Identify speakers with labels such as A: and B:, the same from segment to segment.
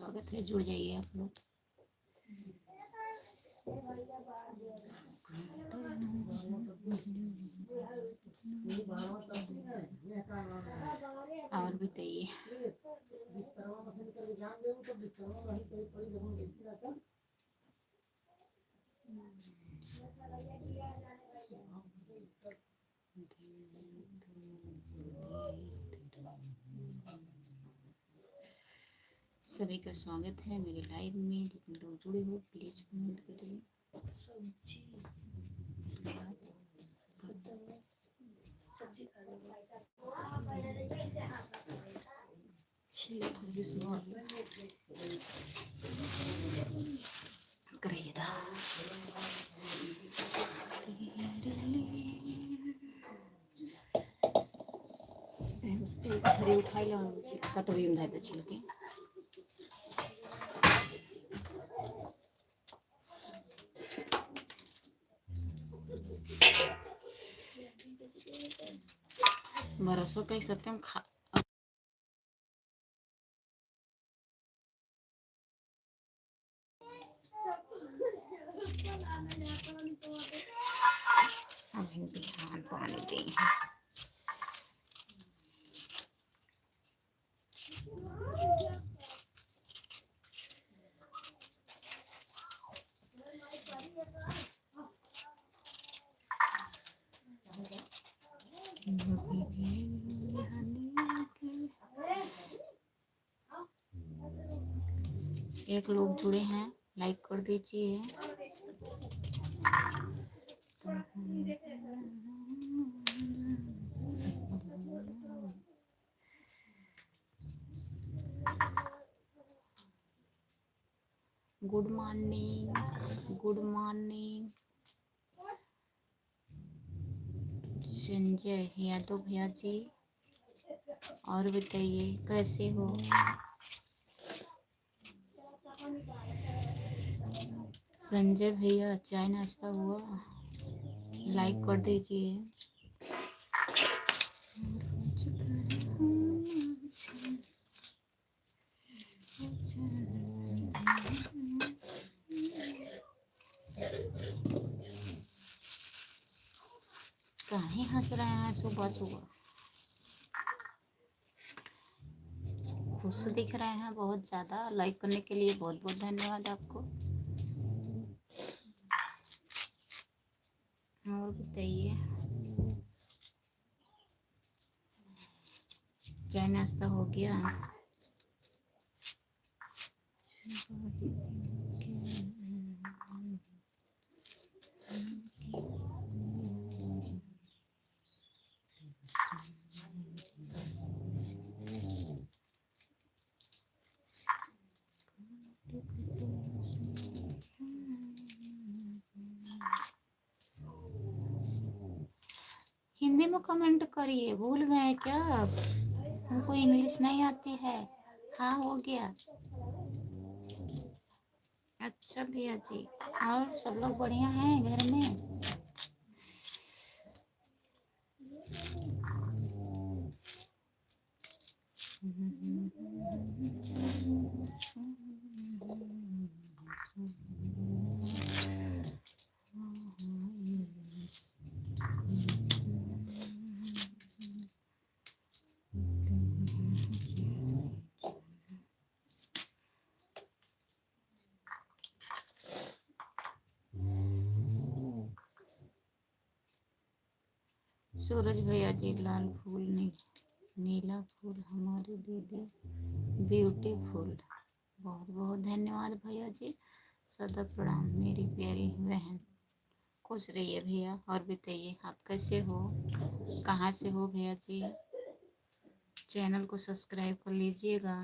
A: स्वागत है, जुड़ जाइए आप लोग। और बताइए। सभी का स्वागत है मेरे लाइव में। जितने लोग जुड़े हो प्लीज कमेंट करिए। सब्जी घरे उठाई लो कटोरी में धाय छिलके। बरसों का सत्यम खा बिहान पानी देंगे। एक लोग जुड़े हैं, लाइक कर दीजिए। Good morning, good morning Sanjay Yadav भैया जी। और बताइए कैसे हो। संजय भैया चाय नाश्ता हुआ, लाइक कर दीजिए। काहे हंस रहे हैं सुबह सुबह। खुश दिख रहे हैं बहुत ज़्यादा। लाइक करने के लिए बहुत बहुत धन्यवाद आपको। और बताइए चाय नाश्ता हो गया। हिंदी में कमेंट करिए। भूल गए क्या आप? हमको इंग्लिश नहीं आती है। हाँ हो गया। अच्छा भैया जी। और सब लोग बढ़िया हैं घर में? सूरज भैया जी लाल फूल नीला फूल हमारी दीदी ब्यूटीफुल। बहुत बहुत धन्यवाद भैया जी। सदा प्रणाम मेरी प्यारी बहन। खुश रहिए भैया। और बताइए आप कैसे हो, कहाँ से हो भैया जी? चैनल को सब्सक्राइब कर लीजिएगा।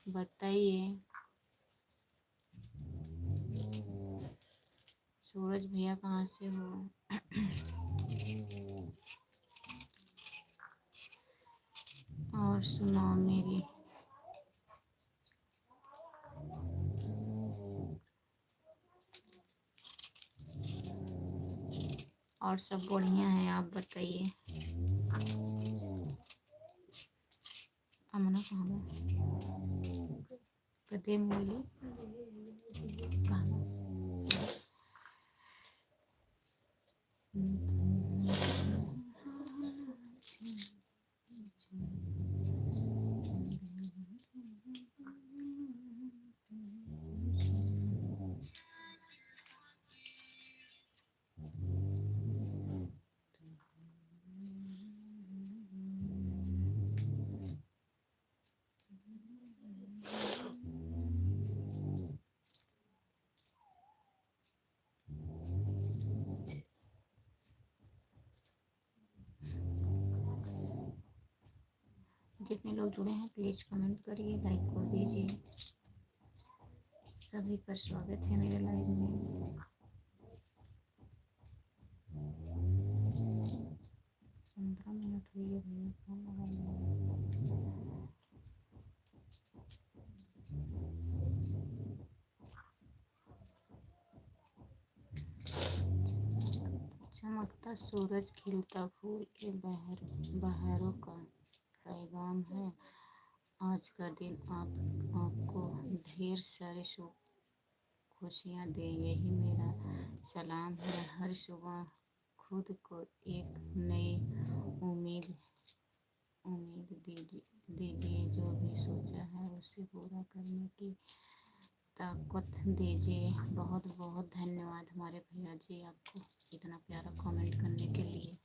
A: बताइए सूरज भैया कहाँ से हो? और सुनाओ मेरी। और सब बढ़िया है, आप बताइए। अमना कहाँ गया? कते मोली कहाँ गया? जितने लोग जुड़े हैं प्लीज कमेंट करिए, लाइक कर दीजिए। सभी का स्वागत है मेरे लाइव में। 15 मिनट हुई है भैया, फोन लगा। चमकता सूरज, खिलता फूल, ये बहारों का पैगाम है। आज का दिन आपको ढेर सारी खुशियाँ दे, यही मेरा सलाम है। हर सुबह खुद को एक नई उम्मीद दीजिए। जो भी सोचा है उसे पूरा करने की ताकत दीजिए। बहुत बहुत धन्यवाद हमारे भैया जी, आपको इतना प्यारा कमेंट करने के लिए।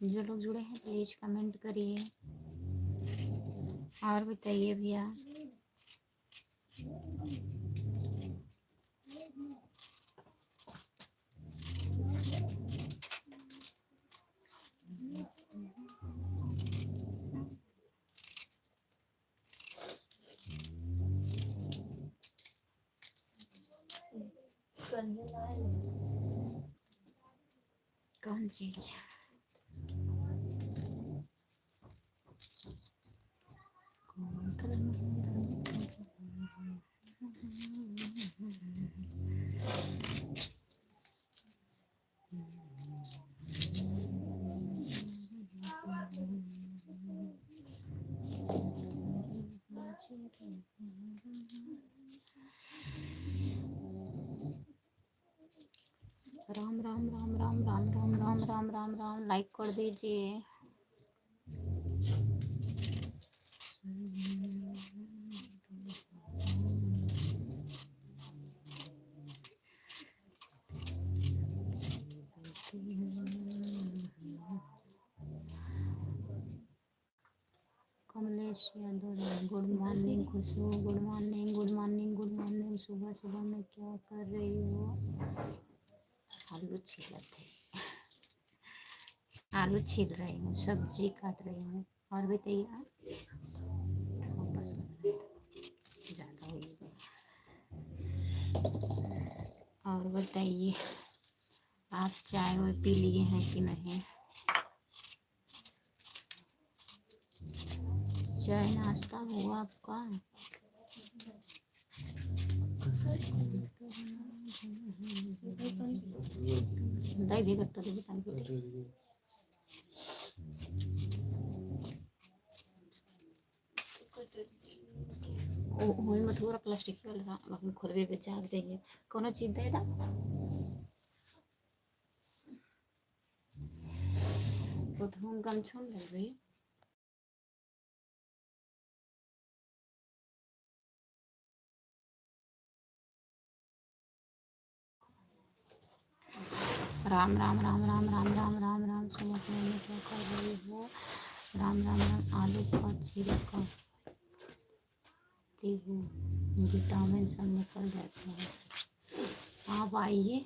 A: जो लोग जुड़े हैं प्लीज कमेंट करिए और बताइए भैया। कौन चीज? राम राम राम राम राम राम राम राम राम राम, लाइक कर दीजिए। Kamlesh Yadav, good morning Khushboo, good morning good morning good morning. सुबह सुबह में क्या कर रही हो? आलू छील रहे, आलू छील रही हूँ, सब्जी काट रही हूँ। और बताइए आप? ज़्यादा हो गया। और बताइए आप चाय वाय पी लिए हैं कि नहीं? चाय नाश्ता हुआ आपका? दाई भी गट्टा दे पानी। वही मत पूरा प्लास्टिक वाला बाकी खोलबे पे जाग जाइए कोनो चीज दे दा प्रथम गमछुन ले भाई राम राम राम राम राम राम राम राम सुबह सुबह में क्या कर रही हो राम राम राम आलू का छिलका हूँ विटामिन सब निकल जाते हैं आप आइए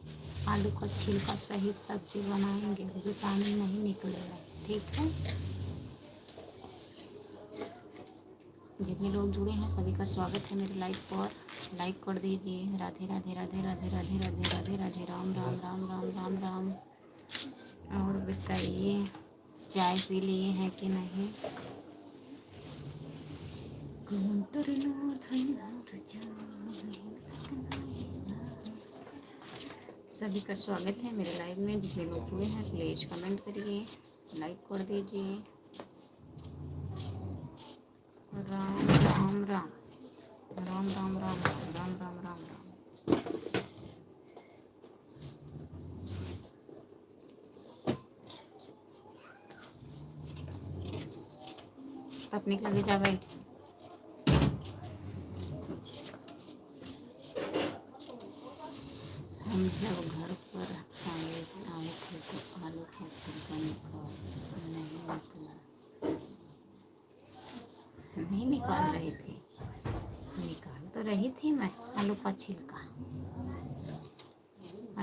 A: आलू का छिलका सही सब्जी बनाएंगे विटामिन नहीं निकलेगा ठीक है जितने लोग जुड़े हैं सभी का स्वागत है मेरे लाइव पर लाइक कर दीजिए राधे राधे राधे राधे राधे राधे राधे राधे राम राम राम राम राम राम और बताइए चाय पी लिए हैं कि नहीं सभी का स्वागत है मेरे लाइव में जितने लोग जुड़े हैं प्लीज कमेंट करिए लाइक कर दीजिए राम राम राम राम राम राम राम राम राम राम तपनीक लगे जा भाई हम जब घर पर आए थे तो आलू का छिलका नहीं निकाल रही थी निकाल तो रही थी मैं आलू का छिलका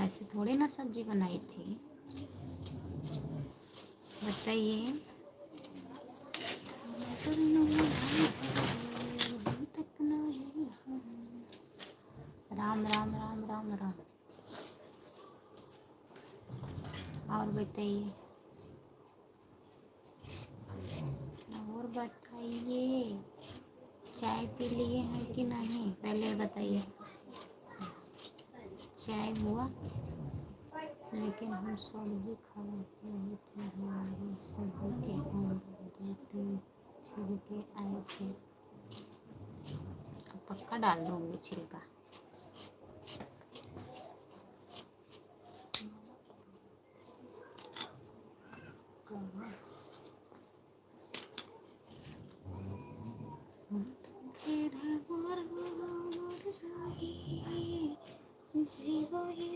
A: ऐसे थोड़ी ना सब्जी बनाई थी बताइए राम राम राम राम राम और बताइए और बताइए चाय पी लिए हैं कि नहीं पहले बताइए चाय हुआ लेकिन हम सब्जी खा रहे थे हमारे सब्जी के अंदर छिलके आए थे पक्का डाल दूँगी छिलका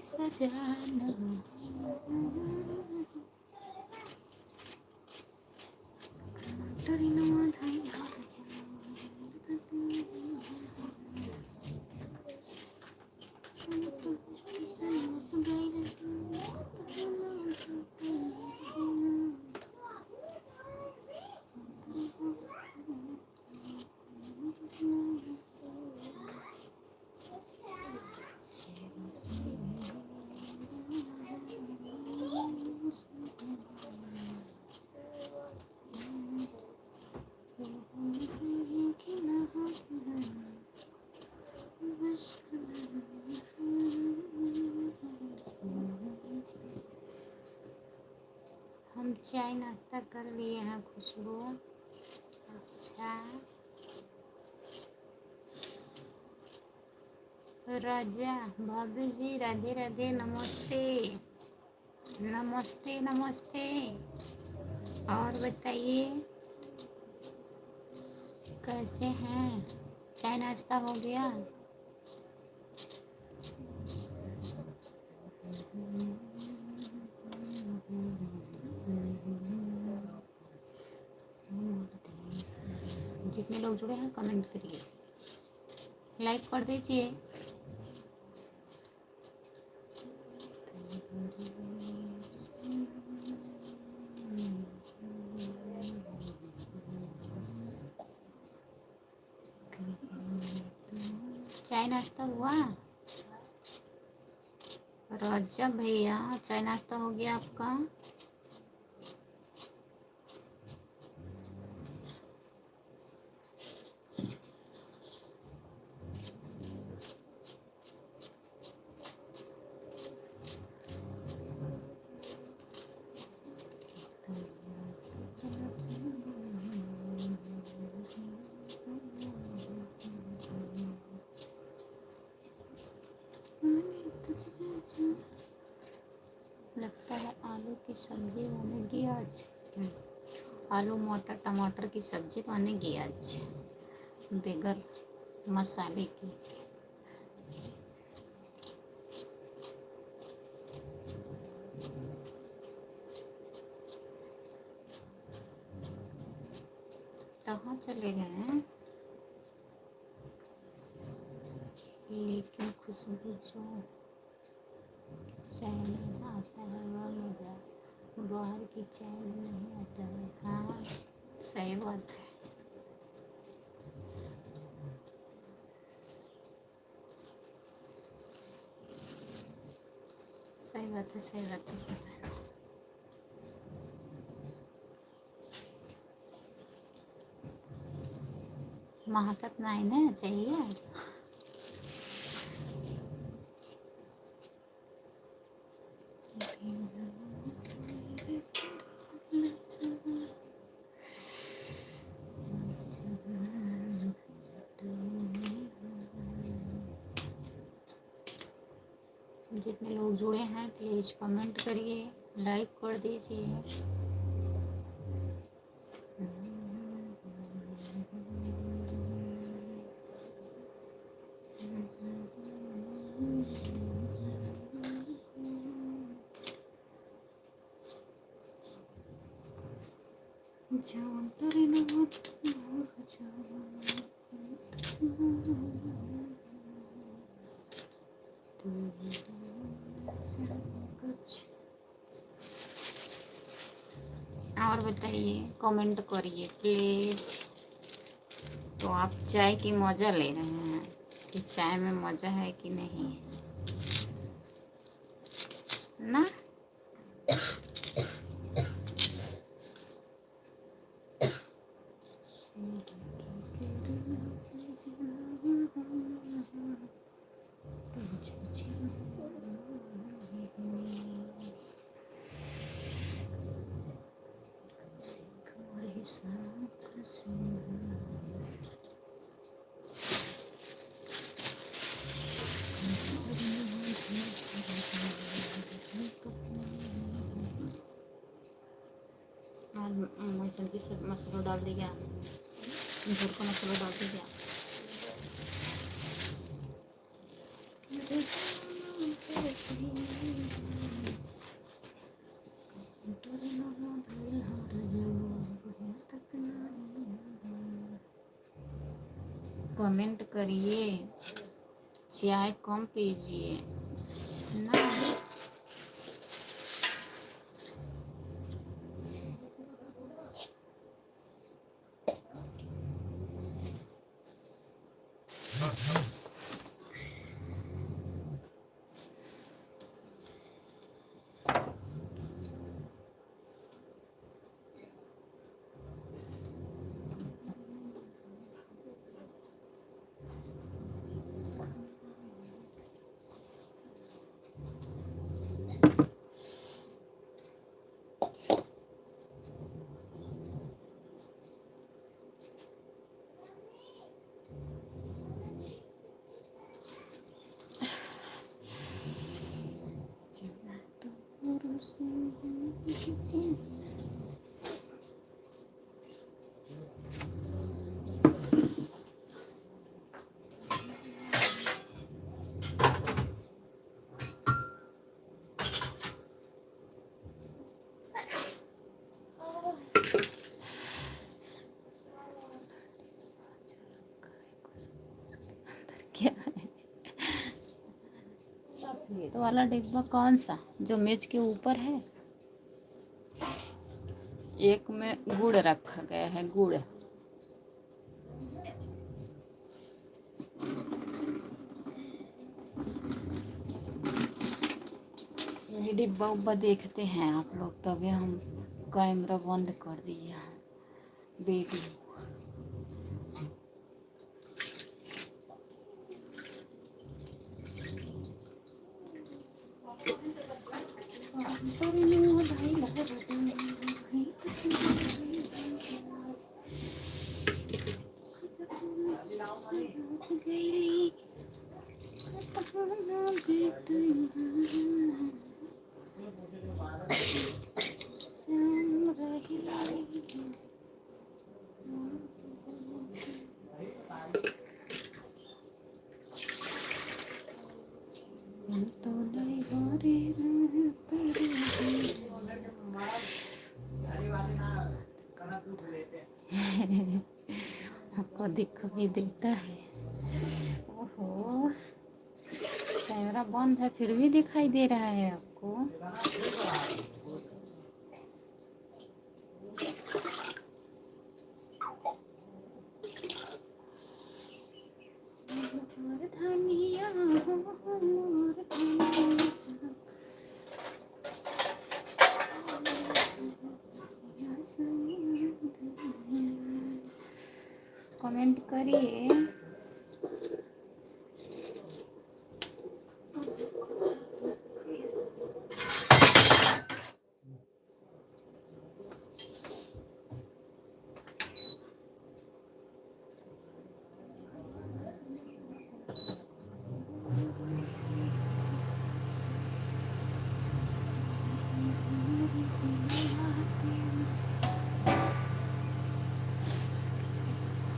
A: सजाना हम चाय नाश्ता कर लिए हैं खुशबू अच्छा राजा भाभी जी राधे राधे नमस्ते नमस्ते नमस्ते और बताइए कैसे हैं चाय नाश्ता हो गया जितने लोग जुड़े हैं कमेंट करिए लाइक कर दीजिए चाय नाश्ता हुआ राजा भैया चाय नाश्ता हो गया आपका आलू की सब्जी बनेगी आज। आलू मटर टमाटर की सब्जी बनेगी आज बगैर मसाले की। कहाँ चले गए हैं? लेकिन खुशबू जो चाय में आता है वह मज़ा बाहर की चाय में नहीं आता है। हाँ सही बात है। सही बात है, सही बात है, सही बात है। महकत नहीं ना चाहिए। जितने लोग जुड़े हैं प्लीज़ कमेंट करिए, लाइक कर दीजिए। और बताइए, कमेंट करिए प्लीज़। तो आप चाय की मज़ा ले रहे हैं कि चाय में मज़ा है कि नहीं ना? जल्दी से मसाला डाल दिया, घर का मसाला डाल दिया। कमेंट करिए, चाय कम पीजिए ना। क्या है सफेद वाला डिब्बा? कौन सा जो मेज के ऊपर है? एक में गुड़ रखा गया है, गुड़। यही डिब्बा उब्बा देखते हैं आप लोग, तभी हम कैमरा बंद कर दिया वीडियो। तो नहीं गोरे आपको दिख भी देता है। ओहो, कैमरा बंद है फिर भी दिखाई दे रहा है आपको। धनिया कमेंट करिए।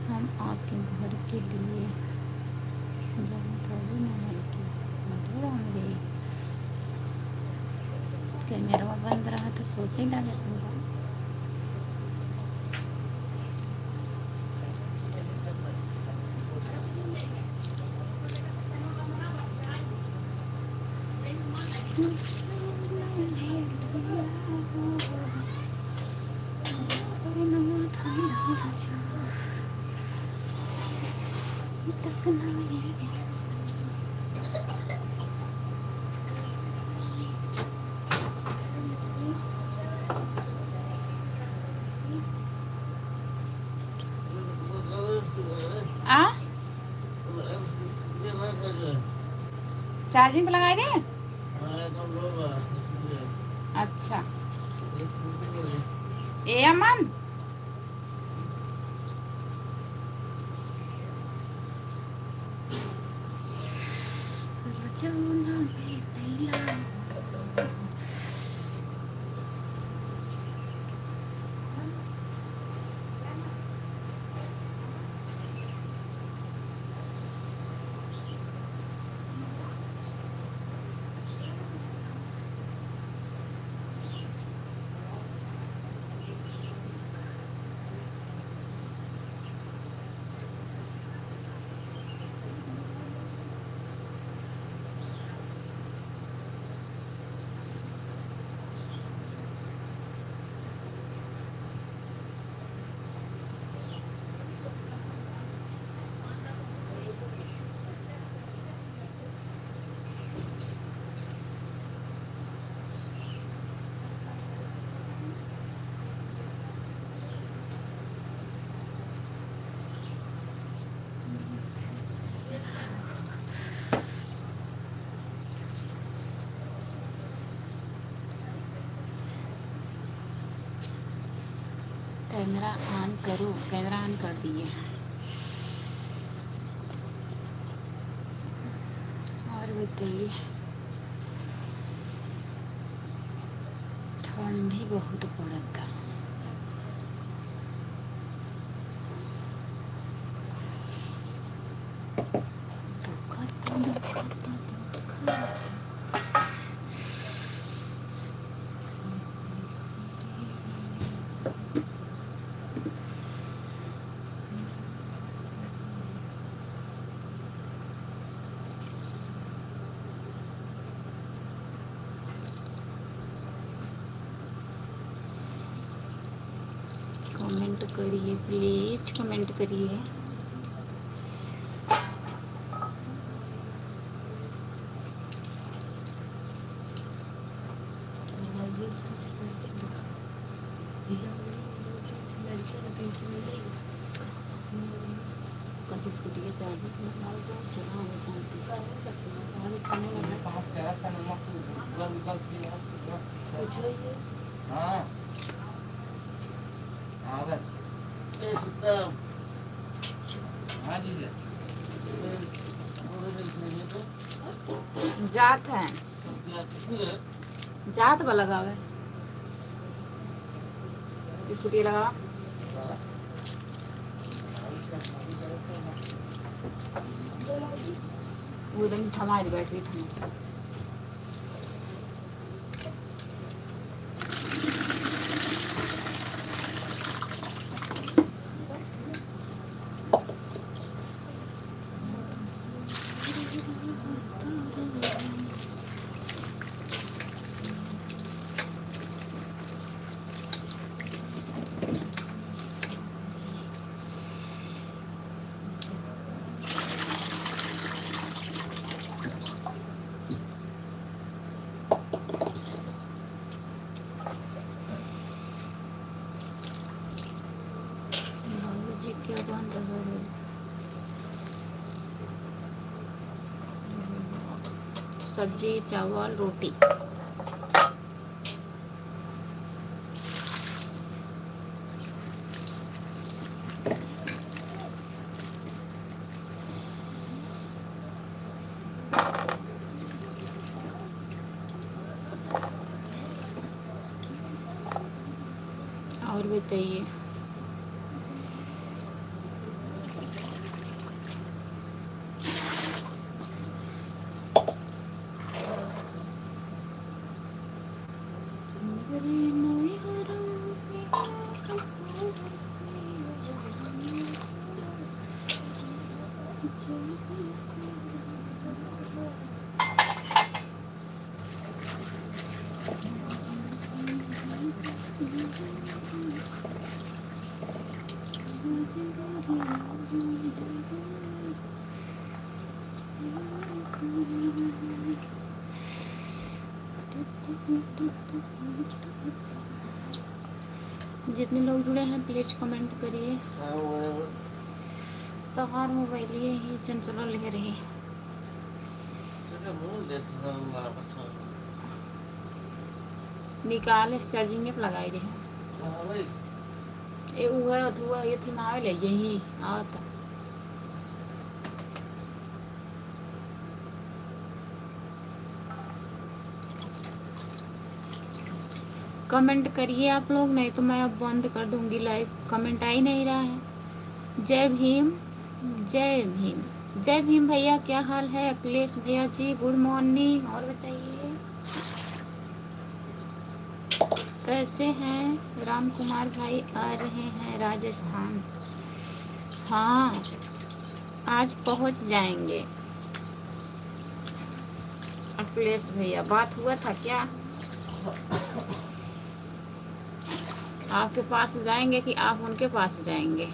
A: हम आपके घर के लिए जानकारी नहीं की होंगे। कैमरा बंद रहा तो सोचे ना जाऊँगा। चार्जिंग पे लगाए दे। अच्छा ए अमन कैमरा ऑन करो। कैमरा ऑन कर दिए। और बताइए, ठंडी बहुत पड़ता। कमेंट करिए प्लीज, कमेंट करिए। स्कूटी के चार्जिंग चला हमें शांति जात है जात बा लगावे स्कूटी लगा वो एकदम थमा बैटरी थमा। सब्जी, चावल, रोटी। और बताइए। जितने लोग जुड़े हैं प्लीज कमेंट करिए। तोहार मोबाइल ही चंचला ले रही। निकाले चार्जिंग पे लगाई रहे। ए उहे अथवा ये थी ना ले यही आवत। कमेंट करिए आप लोग, नहीं तो मैं अब बंद कर दूंगी लाइव। कमेंट आ ही नहीं रहा है। जय भीम, जय भीम, जय भीम भैया। क्या हाल है? अखिलेश भैया जी गुड मॉर्निंग। और बताइए कैसे हैं? राम कुमार भाई आ रहे हैं राजस्थान। हाँ आज पहुंच जाएंगे। अखिलेश भैया बात हुआ था क्या? आपके पास जाएंगे कि आप उनके पास जाएंगे?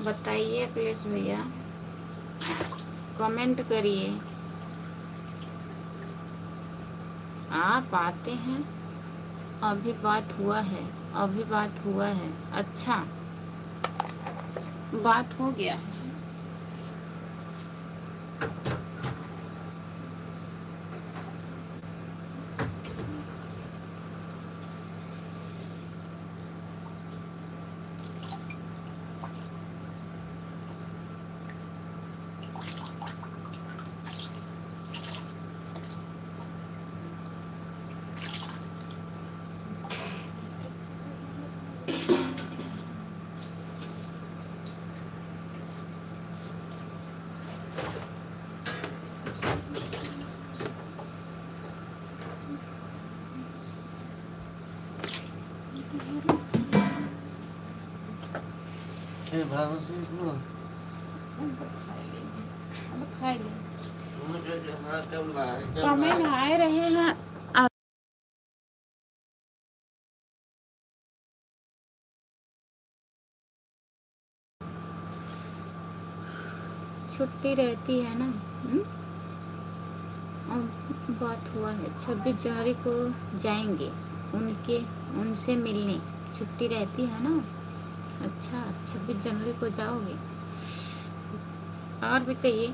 A: बताइए अखिलेश भैया, कमेंट करिए। आप आते हैं? अभी बात हुआ है, अभी बात हुआ है। अच्छा बात हो गया। कमेंट आ रहे हैं। छुट्टी रहती है ना। अब बात हुआ है 26 जनवरी को जाएंगे उनसे मिलने। छुट्टी रहती है ना। अच्छा 26 जनवरी को जाओगे। और बताइए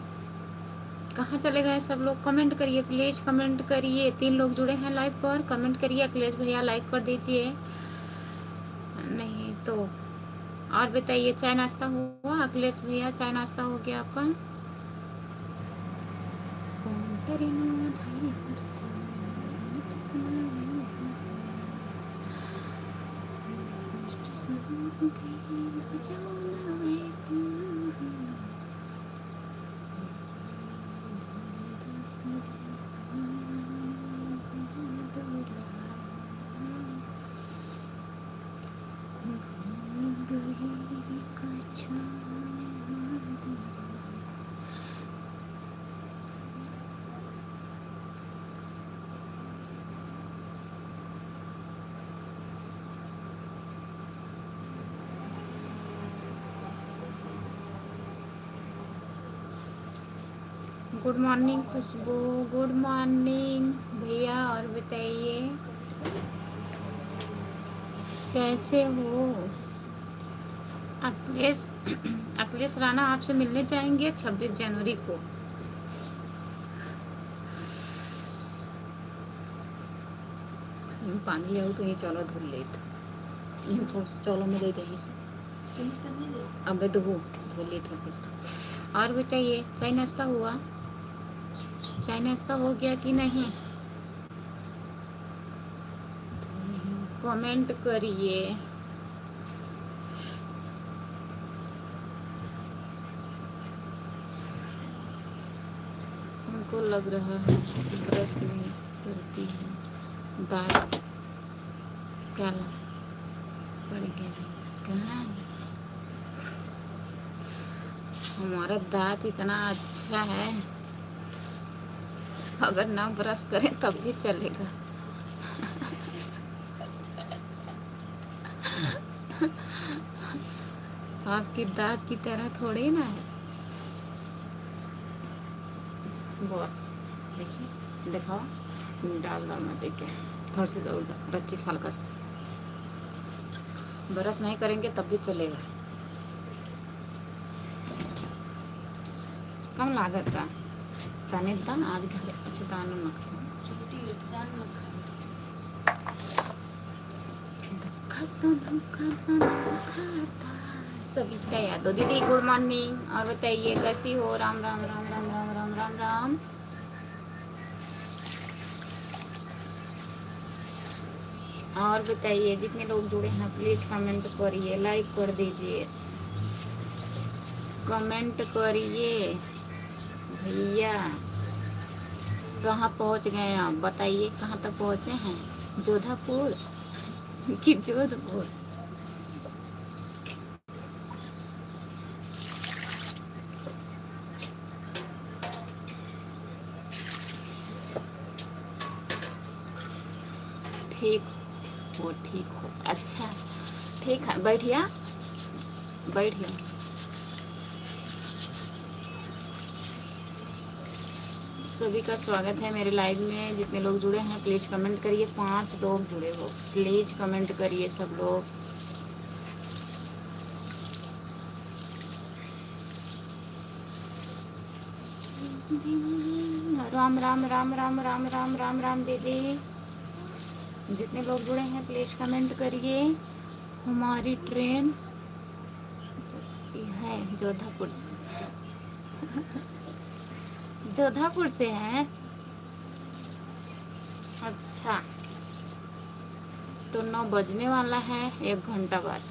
A: कहाँ चले गए सब लोग? कमेंट करिए प्लीज, कमेंट करिए। 3 लोग जुड़े हैं लाइव पर, कमेंट करिए। अखिलेश भैया लाइक कर दीजिए, नहीं तो। और बताइए चाय नाश्ता हुआ? अखिलेश भैया चाय नाश्ता हो गया आपका? Good morning Khushboo, good morning भैया। और बताइए कैसे हो? अखिलेश अखिलेश राणा आपसे मिलने जाएंगे 26 जनवरी को। पानी ले आओ तो ये चलो धुल ले चलो मैं दे दे इसे। अबे तो धुल ले तो कुछ। और बताइए चाय नाश्ता हुआ? चाय नाश्ता हो गया कि नहीं? कमेंट करिए। उनको लग रहा है ब्रश नहीं करती है, दांत काला पड़ गया है। कहाँ? हमारा दांत इतना अच्छा है, अगर ना ब्रश करें तब भी चलेगा। आपकी दांत की तरह थोड़ी ना है। बस देखिए दिखाओ, डाल डाल मैं देखे थोड़ा सा जोर दो 25 साल का से ब्रश नहीं करेंगे तब भी चलेगा। कम लागत का ताने दान आज घर अच्छा दान मत सभी का याद दो। दीदी गुड मॉर्निंग। और बताइए कैसी हो? राम राम राम राम राम राम राम राम। और बताइए जितने लोग जुड़े हैं प्लीज कमेंट करिए, लाइक कर दीजिए, कमेंट करिए। भैया कहाँ पहुँच गए आप? बताइए कहाँ तक पहुँचे हैं? जोधापुर कि जोधपुर? ठीक हो? ठीक हो? अच्छा ठीक है, बैठिए बैठिए। सभी का स्वागत है मेरे लाइव में। जितने लोग जुड़े हैं प्लीज़ कमेंट करिए। 5 लोग जुड़े हो, प्लीज़ कमेंट करिए सब लोग। राम राम राम राम राम राम राम राम दीदी। जितने लोग जुड़े हैं प्लीज़ कमेंट करिए। हमारी ट्रेन है जोधापुर से। जोधापुर से है? अच्छा तो 9 बजने वाला है, 1 घंटा बाद।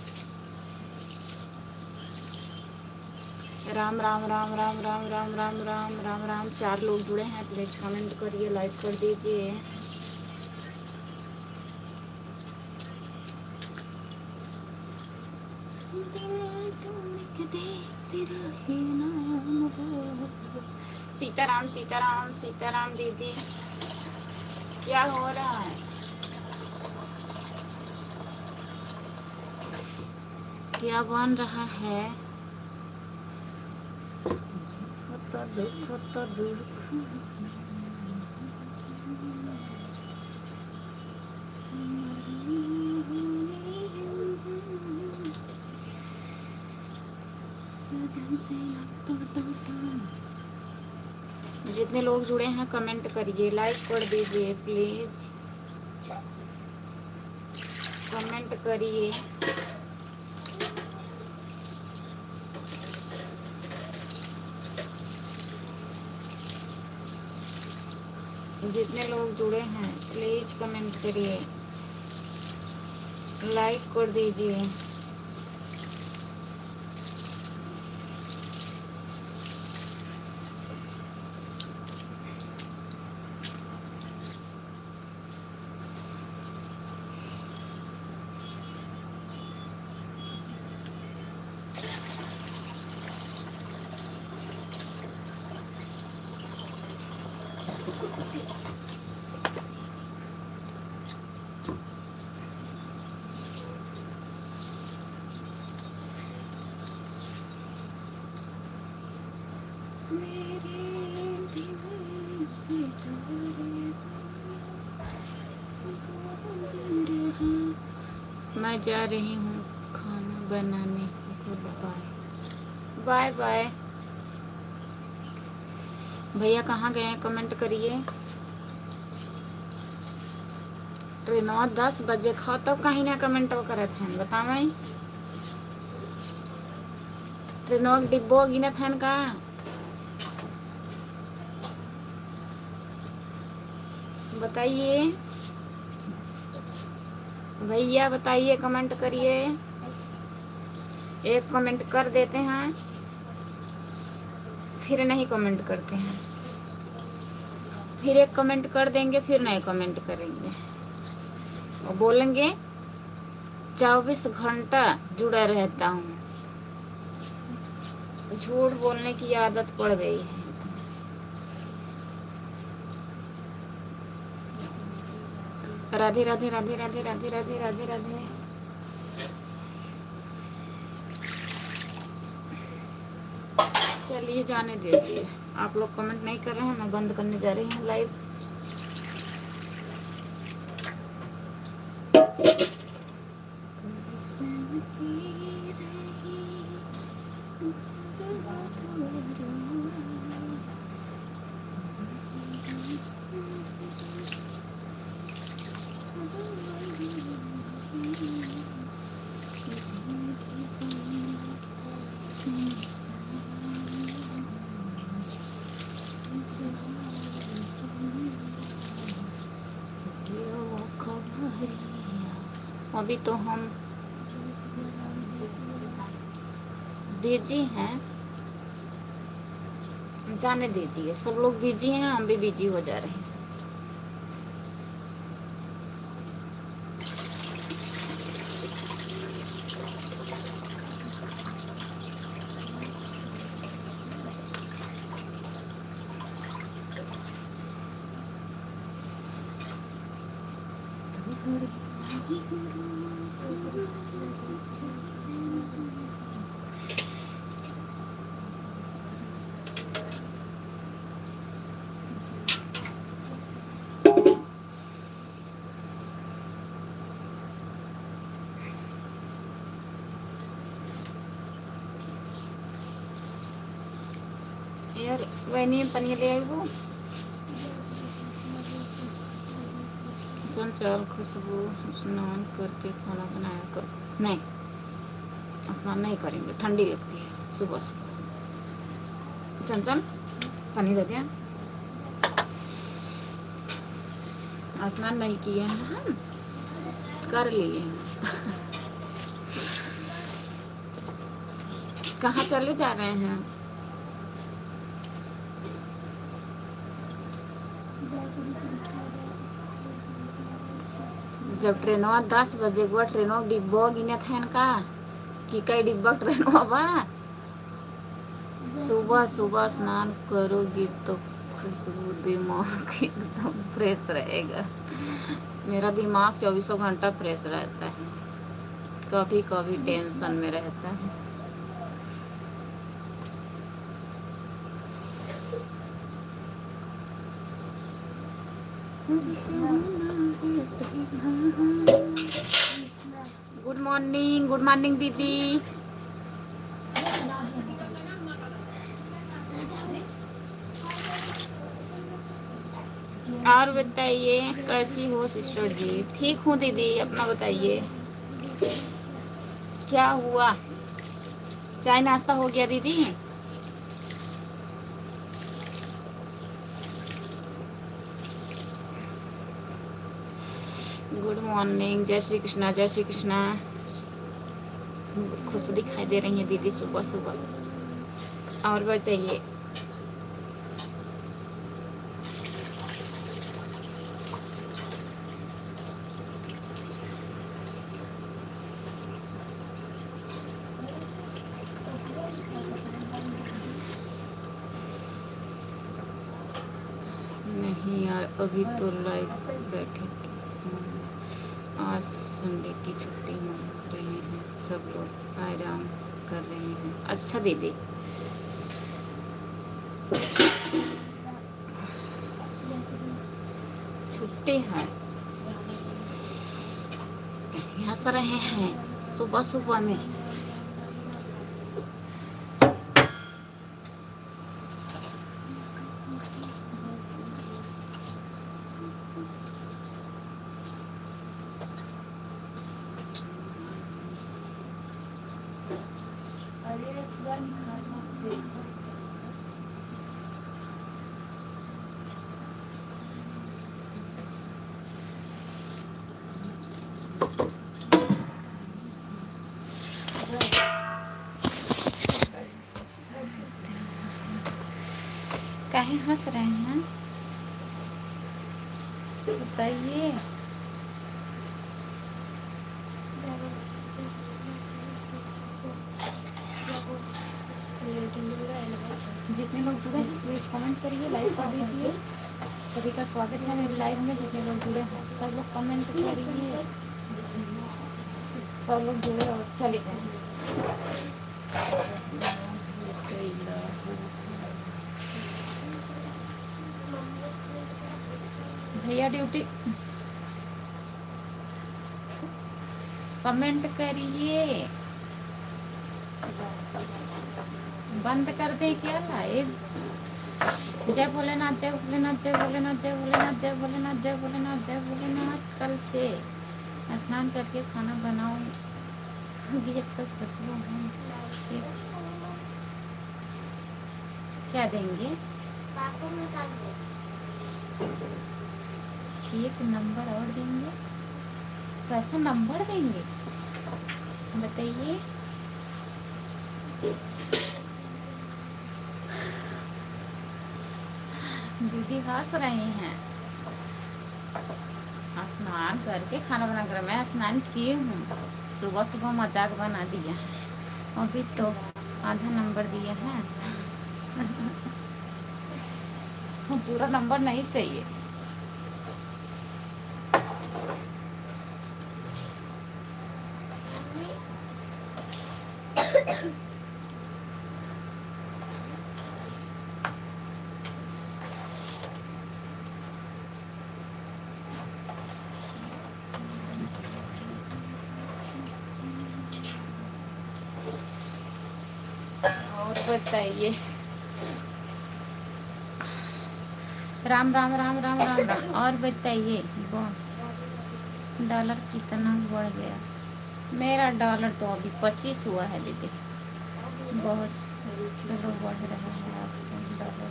A: राम राम राम राम राम राम राम राम राम राम। 4 लोग जुड़े हैं, प्लीज कमेंट करिए, लाइक कर दीजिए। सीताराम सीताराम सीताराम दीदी, क्या हो रहा है? क्या बन रहा है? दुख तो दुख जितने लोग जुड़े हैं कमेंट करिए, लाइक कर दीजिए, प्लीज कमेंट करिए। जितने लोग जुड़े हैं प्लीज कमेंट करिए, लाइक कर दीजिए। मैं जा रही हूँ खाना बनाने। Goodbye. Bye bye. भैया कहाँ गए हैं कमेंट करिए। ट्रेनवा 10 बजे खा तब कहीं ना कमेंट करत हैं बतावें। ट्रेनवा के डिब्बो गिनत हैं का। बताइए भैया, बताइए, कमेंट करिए। एक कमेंट कर देते हैं फिर नहीं कमेंट करते हैं, फिर एक कमेंट कर देंगे फिर नहीं कमेंट करेंगे और बोलेंगे 24 घंटा जुड़ा रहता हूँ। झूठ बोलने की आदत पड़ गई है। राधे राधे राधे राधे राधे राधे राधे राधे। चलिए जाने दीजिए, आप लोग कमेंट नहीं कर रहे हैं, मैं बंद करने जा रही हूँ लाइव। अभी तो हम बिजी हैं, जाने दीजिए। सब लोग बिजी हैं, हम भी बिजी हो जा रहे हैं। यार वही पनीर ले आई वो चंचल खुशबू स्नान करके खाना बनाया कर। नहीं, स्नान नहीं करेंगे, ठंडी लगती है सुबह सुबह। चंचल पानी दे दिया। स्नान नहीं किए हैं हम, कर लिए। कहाँ चले जा रहे हैं? जब ट्रेनवा 10 बजे गो ट्रेनवा डिब्बो गिने थे का कि कई डिब्बा ट्रेनवा बा। सुबह सुबह स्नान करोगी तो खुशबू दिमाग एकदम फ्रेश रहेगा। मेरा दिमाग 24 घंटा फ्रेश रहता है, कभी कभी टेंशन में रहता है। गुड मॉर्निंग दीदी। और बताइए कैसी हो सिस्टर जी? ठीक हूँ दीदी, अपना बताइए क्या हुआ? चाय नाश्ता हो गया दीदी? गुड मॉर्निंग, जय श्री कृष्णा, जय श्री कृष्णा। खुश दिखाई दे रही है दीदी सुबह सुबह। और बताइए नहीं यार, अभी तो लाइव बैठे। आज संडे की छुट्टी मना रहे हैं, सब लोग आराम कर रहे हैं। अच्छा दीदी, छुट्टी है, हंस रहे हैं सुबह सुबह में। काहे हंस रहे हैं बताइए। जितने लोग जुड़े हैं प्लीज कमेंट करिए, लाइक कर दीजिए। सभी का स्वागत है मेरे लाइव में। जितने लोग जुड़े हैं सब लोग कमेंट करिए, सब लोग जुड़े और चले जाए। भैया ड्यूटी कमेंट करिए। बंद कर दे क्या लाइव? जय भोलेनाथ, जय भोलेनाथ, जय भोलेनाथ, जय भोलेनाथ, जय भोलेनाथ, जय भोलेनाथ, जय भोलेनाथ। कल से स्नान करके खाना बनाऊंगी जब तक फसलों हूँ। क्या देंगे? एक नंबर और देंगे? कैसा नंबर देंगे बताइए। दीदी हंस रहे हैं। स्नान करके खाना बना कर मैं स्नान किए हूँ। सुबह सुबह मजाक बना दिया, अभी तो आधा नंबर दिया है। पूरा नंबर नहीं चाहिए। और बताइए। राम राम राम राम राम राम। और बताइए डॉलर कितना बढ़ गया? मेरा डॉलर तो अभी 25 हुआ है दीदी। बहुत स्लो बढ़ रहा है आपका डॉलर।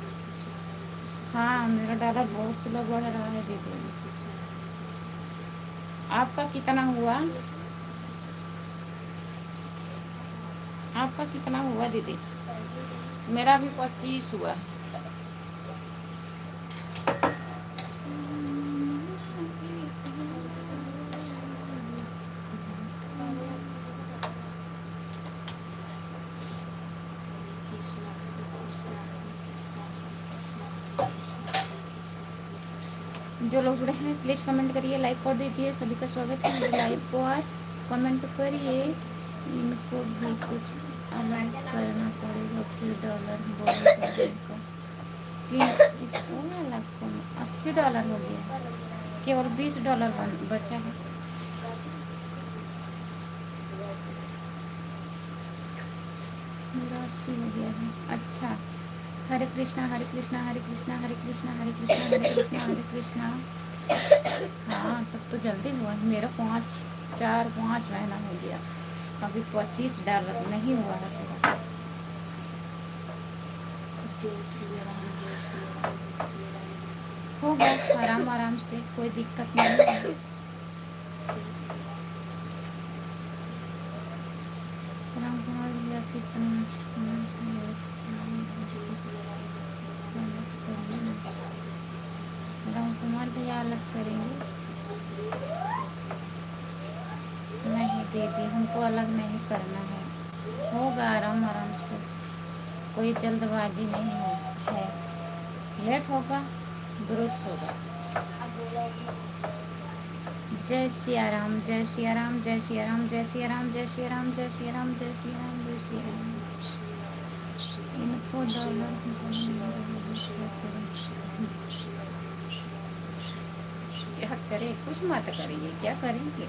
A: हाँ मेरा डॉलर बहुत स्लो बढ़ रहा है दीदी। आपका कितना हुआ? आपका कितना हुआ दीदी? मेरा भी 25 हुआ। जो लोग जुड़े हैं प्लीज़ कमेंट करिए, लाइक कर दीजिए। सभी का स्वागत है मेरे लाइव पर। कमेंट करिए। इनको भी कुछ अलग करना पड़ेगा फिर डॉलर बढ़ेगा इनका। कि इसको अलग कौन $80 हो गया, केवल $20 बचा है। मेरा 80 हो गया है। अच्छा हरे कृष्णा हरे कृष्णा हरे कृष्णा हरे कृष्णा हरे कृष्णा हरे कृष्णा हरे कृष्णा। हाँ तब तो जल्दी हुआ। मेरा 4-5 महीना हो गया, अभी $25 नहीं हुआ है पूरा। होगा आराम आराम से, कोई दिक्कत नहीं है। राम कुमार भैया कितना राम कुमार भैया अलग करेंगे? नहीं दीदी हमको अलग नहीं करना है, होगा आराम आराम से, कोई जल्दबाजी नहीं है। लेट होगा दुरुस्त होगा। जय सिया राम, जय सिया राम, जय सिया राम, जय सिया राम, जय सिया राम, जय सिया राम, जय सिया राम, जय सिया राम। इनको डॉलर क्या करें? कुछ मत करिए, क्या करेंगे?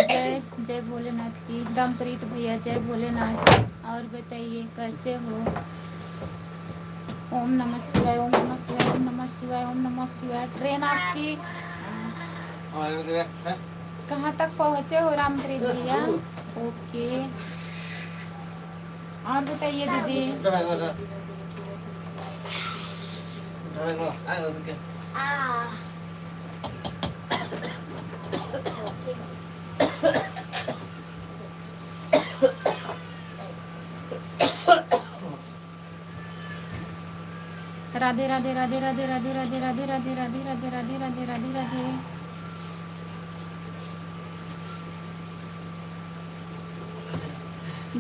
A: जय जय भोलेनाथ की। रामप्रीत भैया जय भोलेनाथ। और बताइए कैसे हो? ओम नमः शिवाय, ओम नमः शिवाय, ओम नमः शिवाय, ओम नमः शिवाय। ट्रेन आपकी कहाँ तक पहुँचे हो रामप्रीत भैया? ओके। और बताइए दीदी। राधे राधे राधे राधे राधे राधे राधे राधे राधे राधे राधे राधे राधे राधे।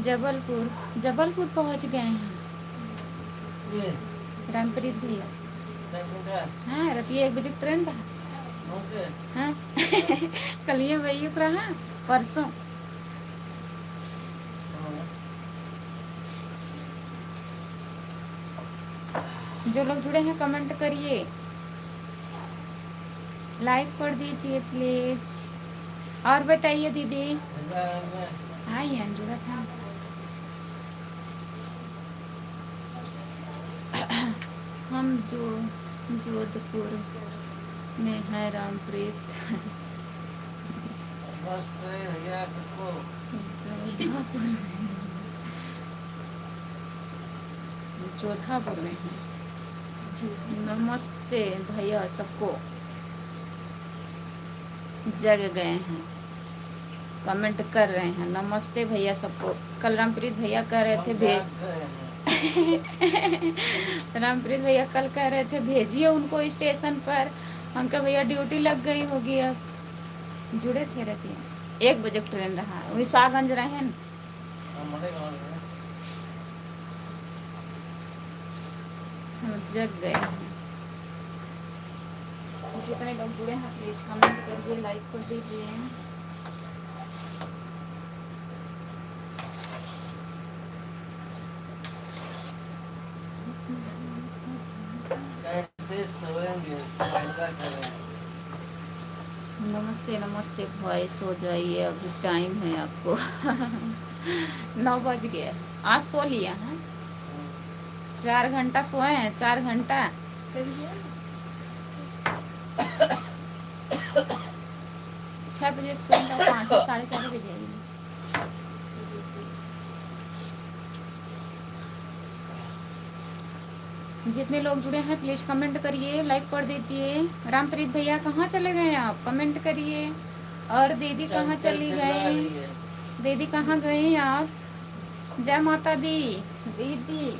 A: जबलपुर जबलपुर पहुंच गए हैं रामप्रीत भैया। हाँ रतिया 1 बजे ट्रेन था। हाँ कल ये वही रहा परसों। जो लोग जुड़े हैं कमेंट करिए, लाइक कर दीजिए प्लीज। और बताइए दीदी। हाँ ये जुड़ा था। हम जोधपुर में है रामप्रीत। जोधापुर में है। नमस्ते भैया सबको। जग गए हैं, कमेंट कर रहे हैं। नमस्ते भैया सबको। कल रामप्रीत भैया कह रहे थे रामप्रीत भैया कल कह रहे थे भेजिए उनको स्टेशन पर। अंकल भैया ड्यूटी लग गई होगी अब। जुड़े थे रहती हैं 1 बजे ट्रेन रहा। वही सागंज रहे न। हम जग गए हैं। जितने लोग जुड़े हैं प्लीज कमेंट करिए, लाइक कर दीजिए। नमस्ते नमस्ते भाई, सो जाइए अभी टाइम है आपको। 9 बज गए। आज सो लिया है 4 घंटा सोए हैं। 4 घंटा 6 बजे सोएंगे, 5 साढ़े 4 बजे आएंगे। जितने लोग जुड़े हैं प्लीज कमेंट करिए, लाइक कर दीजिए। रामप्रीत भैया कहाँ चले गए आप? कमेंट करिए। और दीदी कहाँ चली गई? दीदी कहाँ गई आप? जय माता दी दीदी।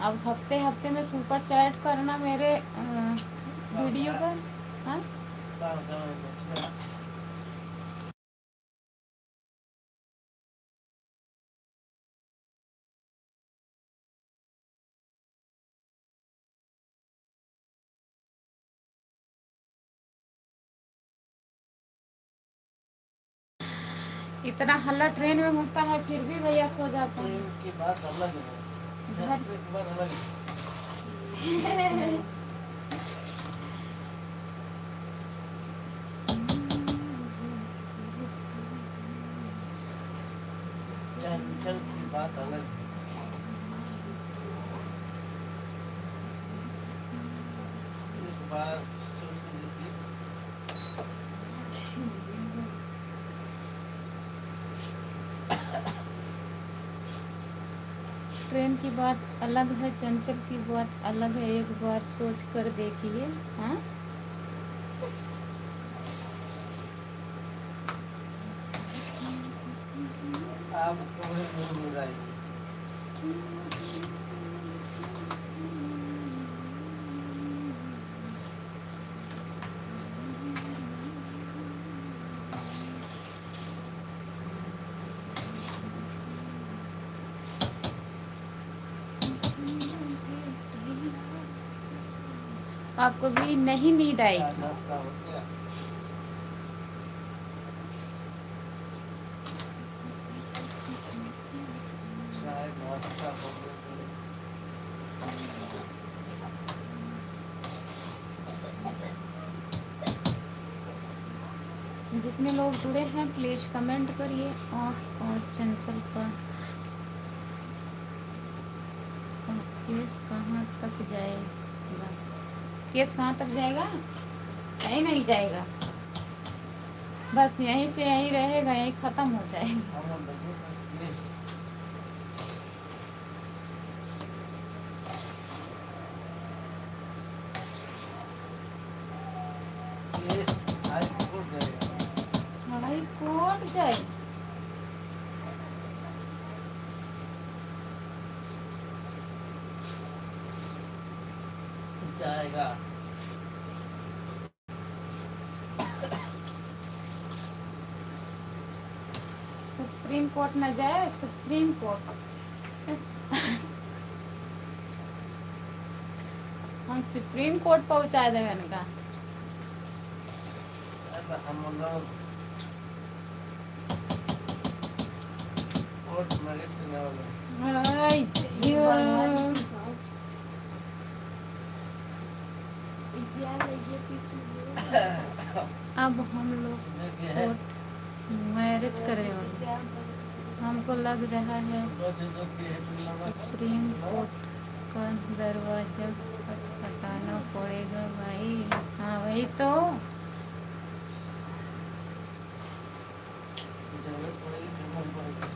A: अब हफ्ते हफ्ते में सुपर चैट करना मेरे वीडियो पर। हाँ इतना हल्ला ट्रेन में होता है फिर भी भैया सो जाते हैं। की बात अलग है, बात अलग है। चंचल की बात अलग है। एक बार ट्रेन की बात अलग है, चंचल की बात अलग है। एक बार सोच कर देखिए। हाँ आप नहीं आएगी। आपको भी नहीं नींद आएगी।
B: नाश्ता हो गया? चाय नाश्ता हो गया?
A: जितने लोग जुड़े हैं प्लीज कमेंट करिए। और चंचल का केस कहाँ तक जाएगा? केस कहाँ तक जाएगा? कहीं नहीं जाएगा, बस यहीं से यहीं रहेगा, यहीं खत्म हो जाएगा। हाई कोर्ट जाए?
B: जाएगा।
A: सुप्रीम कोर्ट न जाए, सुप्रीम कोर्ट। हम सुप्रीम कोर्ट पहुंचा देवे इनका।
B: हम लोग कोर्ट मैरिज करने वाले
A: अब हम लोग कोर्ट मैरिज करे वाले। हमको लग रहा है सुप्रीम कोर्ट का दरवाजा खटखटाना पड़ेगा भाई। हाँ वही तो।
B: जरूरत पड़ेगी करना पड़ेगा।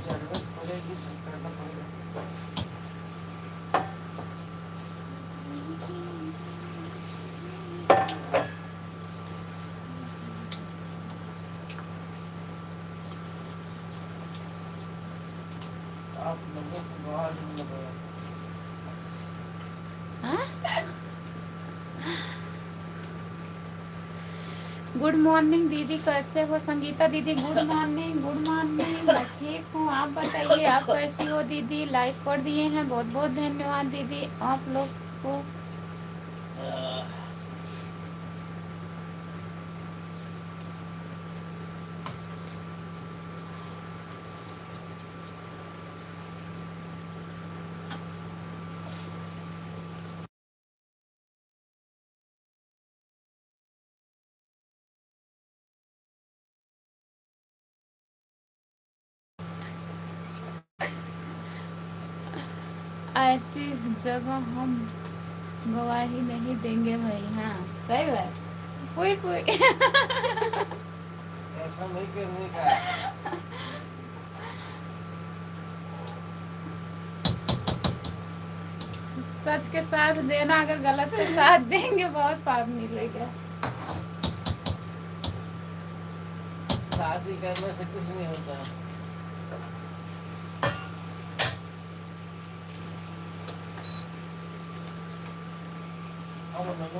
B: जरूरत पड़ेगी तो करना पड़ेगा। आप लोगों को आवाज नहीं लगाया।
A: गुड मॉर्निंग दीदी, कैसे हो? संगीता दीदी गुड मॉर्निंग। गुड मॉर्निंग, मैं ठीक हूँ, आप बताइए आप कैसी हो दीदी? लाइक कर दिए हैं, बहुत बहुत धन्यवाद दीदी आप लोग को। ऐसी जगह हम गवाही नहीं देंगे भाई। हाँ सही बात। कोई कोई
B: ऐसा नहीं करने का।
A: सच के साथ देना, अगर गलत के साथ देंगे बहुत पाप मिलेगा।
B: शादी करने से कुछ नहीं होता।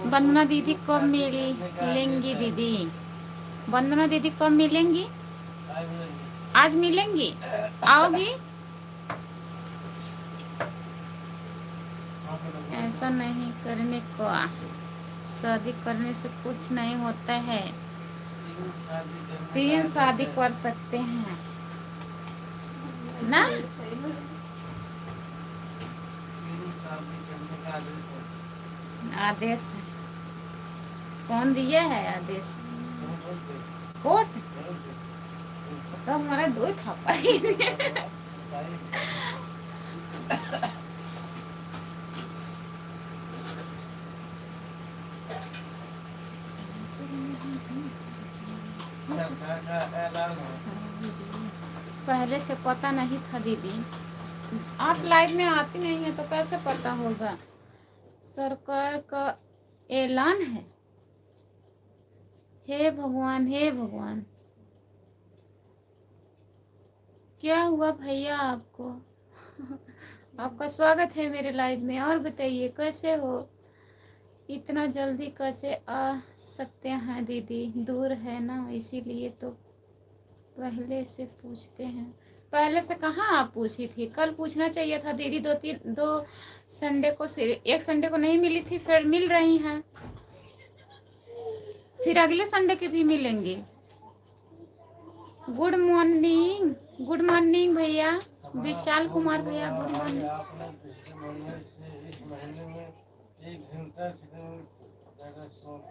A: वंदना दीदी कब मिलेंगी दीदी? वंदना दीदी कब मिलेंगी? आज मिलेंगी? आओगी? ऐसा नहीं करने का, शादी करने से कुछ नहीं होता है। 3 शादी कर सकते हैं ना? आदेश है। कौन दिया है आदेश? कोर्ट? तो हमारा 2 थापा ही पहले से पता नहीं था दीदी। आप लाइव में आती नहीं है तो कैसे पता होगा? सरकार का ऐलान है। हे भगवान, हे भगवान, क्या हुआ भैया आपको? आपका स्वागत है मेरे लाइव में। और बताइए कैसे हो? इतना जल्दी कैसे आ सकते हैं दीदी? दूर है ना इसीलिए तो पहले से पूछते हैं। पहले से कहाँ आप पूछी थी? कल पूछना चाहिए था दीदी। दो संडे को, एक संडे को नहीं मिली थी, फिर मिल रही हैं, फिर अगले संडे के भी मिलेंगे। गुड मॉर्निंग, गुड मॉर्निंग भैया, विशाल कुमार भैया, गुड मॉर्निंग।
B: आपने पिछले महीने से इस महीने में 1 घंटा ज़्यादा सो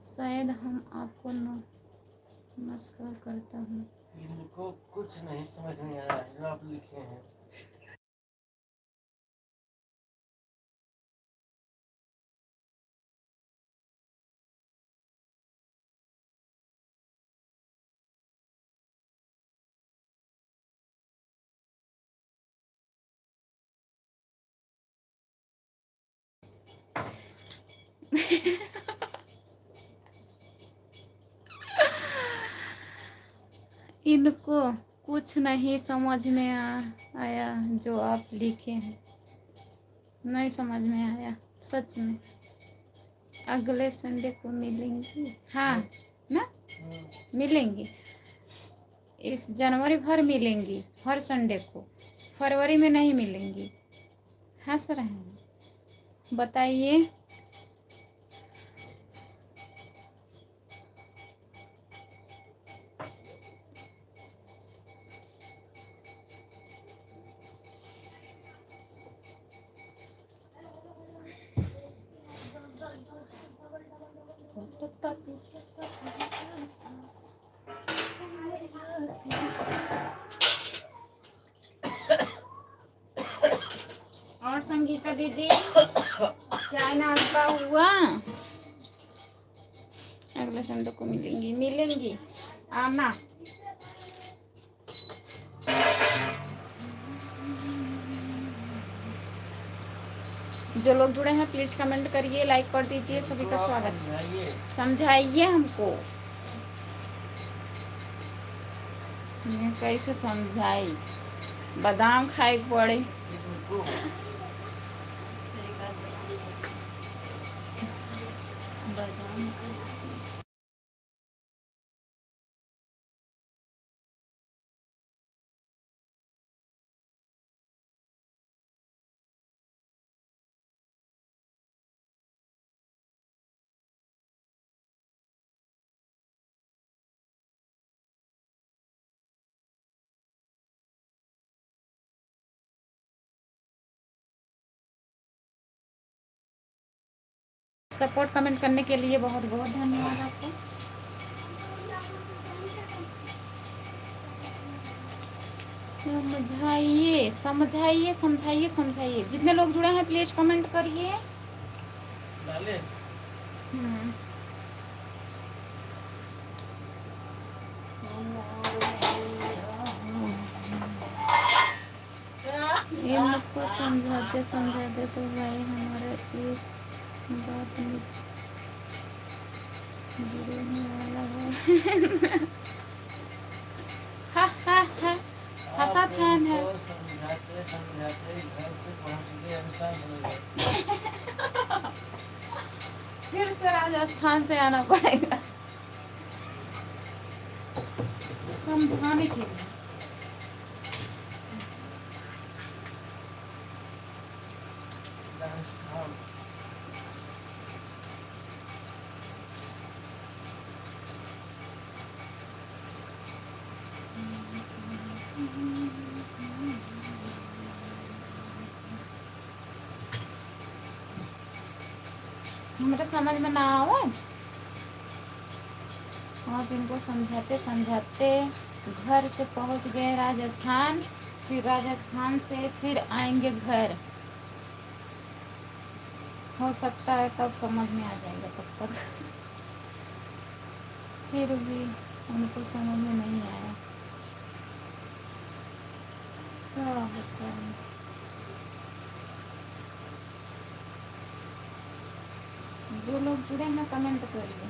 A: शायद हम आपको नमस्कार करता हूँ।
B: इनको कुछ नहीं समझ में आ रहा है जो आप लिखे हैं।
A: इनको कुछ नहीं समझ में आया जो आप लिखे हैं, नहीं समझ में आया सच में। अगले संडे को मिलेंगी, हाँ ना, मिलेंगी। इस जनवरी भर मिलेंगी, हर संडे को। फरवरी में नहीं मिलेंगी। हंस रहे हैं, बताइए। और संगीता दीदी, चाय नाश्ता हुआ? अगले संडे को मिलेंगी आना। जो लोग जुड़े हैं प्लीज कमेंट करिए, लाइक कर दीजिए। सभी का स्वागत। समझाइए हमको, मैं कैसे समझाई? बादाम खाए पड़े। सपोर्ट कमेंट करने के लिए बहुत बहुत धन्यवाद आपको। समझाइए समझाइए समझाइए समझाइए। जितने लोग जुड़े हैं प्लीज कमेंट करिए। इनको समझाते समझाते तो भाई हमारा एक बात में गिरने वाला है। हा हा हा, हंसा फैन है।
B: समझाते समझाते घर से पहुंच गए राजस्थान।
A: फिर से राजस्थान से आना पड़ेगा समझाने के लिए।
B: राजस्थान
A: हमारे समझ में ना आवे। आप इनको समझाते समझाते घर से पहुंच गए राजस्थान, फिर राजस्थान से फिर आएंगे घर। हो सकता है तब समझ में आ जाएगा, तब तक फिर भी उनको समझ में नहीं आया। क्या होता है? जो लोग जुड़े हैं कमेंट करिए।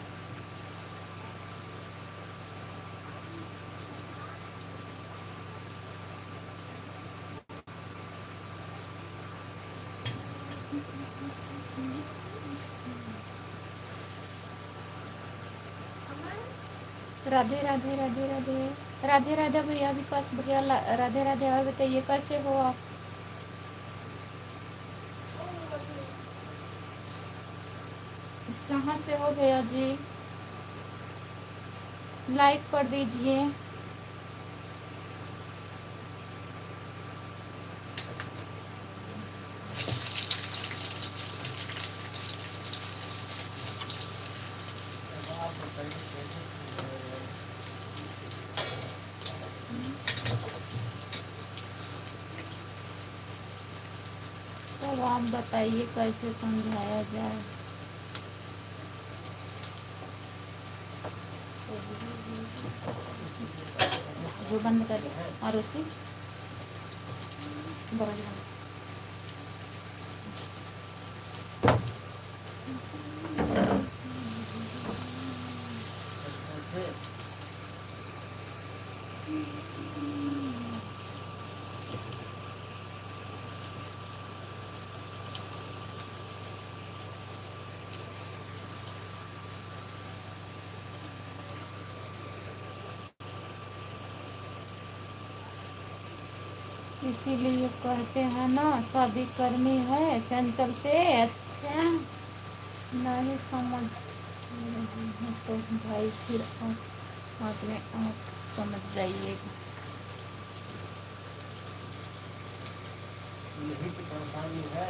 A: राधे राधे राधे राधे राधे राधे भैया, विकास भैया, राधे राधे। और बताइए कैसे हो आप? कहाँ से हो भैया जी? लाइक कर दीजिए।
B: अब आप बताइए कैसे समझाया जाए।
A: तब आप बताइए कैसे समझाया जाए।
B: इसीलिए बात करने का
A: जो बंद कर
B: है।
A: और उसी बराबर।
B: कैसे
A: इसीलिए कहते हैं ना, शादी करनी है चंचल से। अच्छा, नहीं समझ रही हूँ तो भाई फिर अपने आप समझ जाइएगा।
B: यही तो परेशानी है।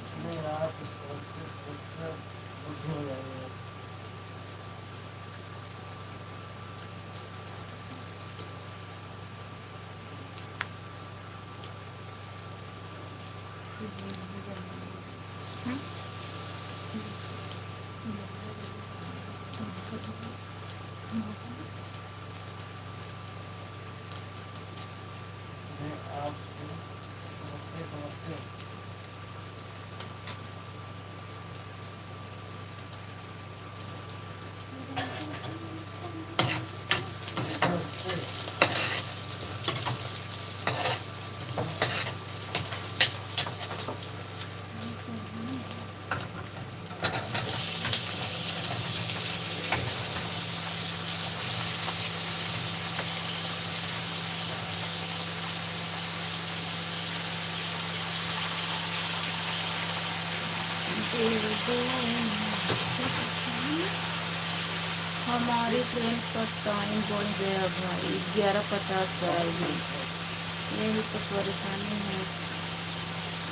B: अपने आप सोचते सोचते बुद्धि हो जाएंगे। अपने आप को समझते समझते सोचते
A: हमारी ट्रेन का टाइम बढ़ गया भाई, 11:50 पर आएगी। यही तो परेशानी है,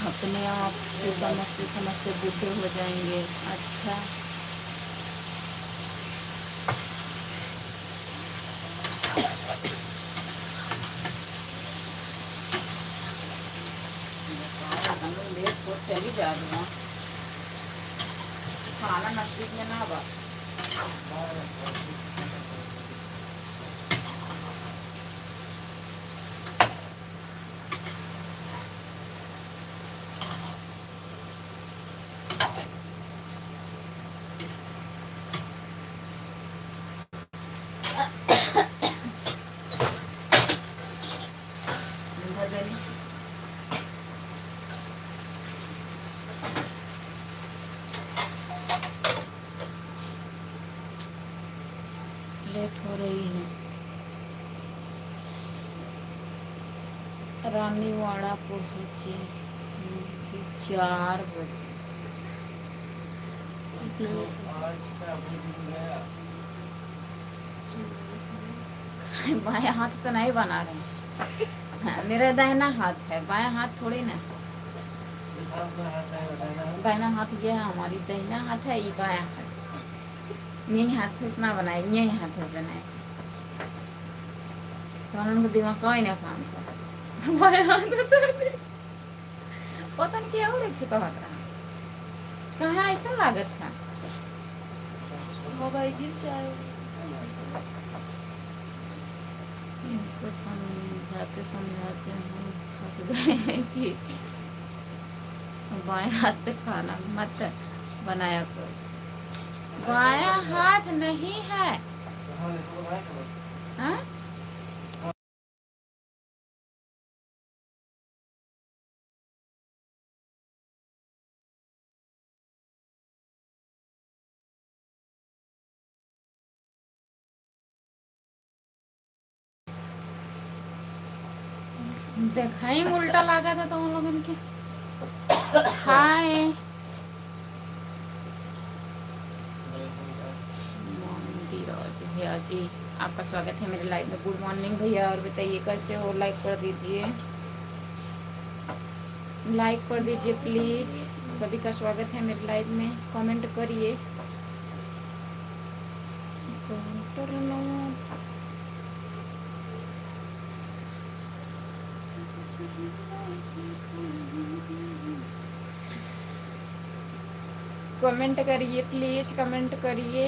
A: अपने आप से समझते समझते बूढ़े हो जाएंगे। अच्छा, हम लोग लेट हो चली जा रही हूँ, खाना नसीब में ना बा। लेट हो रही है। रानीवाड़ा पहुँचे 4 बजे।
B: तो आज का भी दिन गया।
A: बाएं हाथ से नहीं बना रहे हैं। हाँ, मेरा दाहिना हाथ है, बायां हाथ थोड़ी ना।
B: दिखा अपना हाथ है बताना है।
A: दाहिना हाथ ये है हमारी, दाहिना हाथ है, ये बायां हाथ। यही हाथ से ना बनाए, यही हाथ से बनाए तो उनका दिमाग कोई ना काम कर। बायां हाथ में तोड़ दे। पता नहीं क्या हो रही थी, कहत रहा कहाँ ऐसा लागत है।
C: मोबाइल गिर जाए।
A: इनको समझाते समझाते हम थक गए हैं कि बाएं हाथ से खाना मत बनाया करो। बायां हाथ नहीं है।
B: हाँ, देखो, बनाया करो।
A: हाँ? देखा ही उल्टा लगा था तो उन लोगों के। हाय धीरज भैया जी, आपका स्वागत है मेरे लाइव में। गुड मॉर्निंग भैया, और बताइए कैसे हो? लाइक कर दीजिए, लाइक कर दीजिए प्लीज। सभी का स्वागत है मेरे लाइव में। कमेंट करिए। कमेंट करिए प्लीज, कमेंट करिए।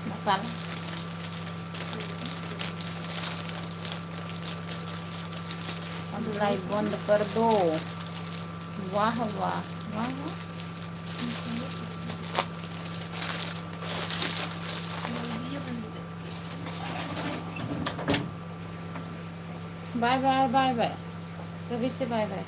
A: मसाला अब लाइव बंद कर दो। वाह वाह वाह वाह। बाय बाय बाय बाय, सभी से बाय बाय।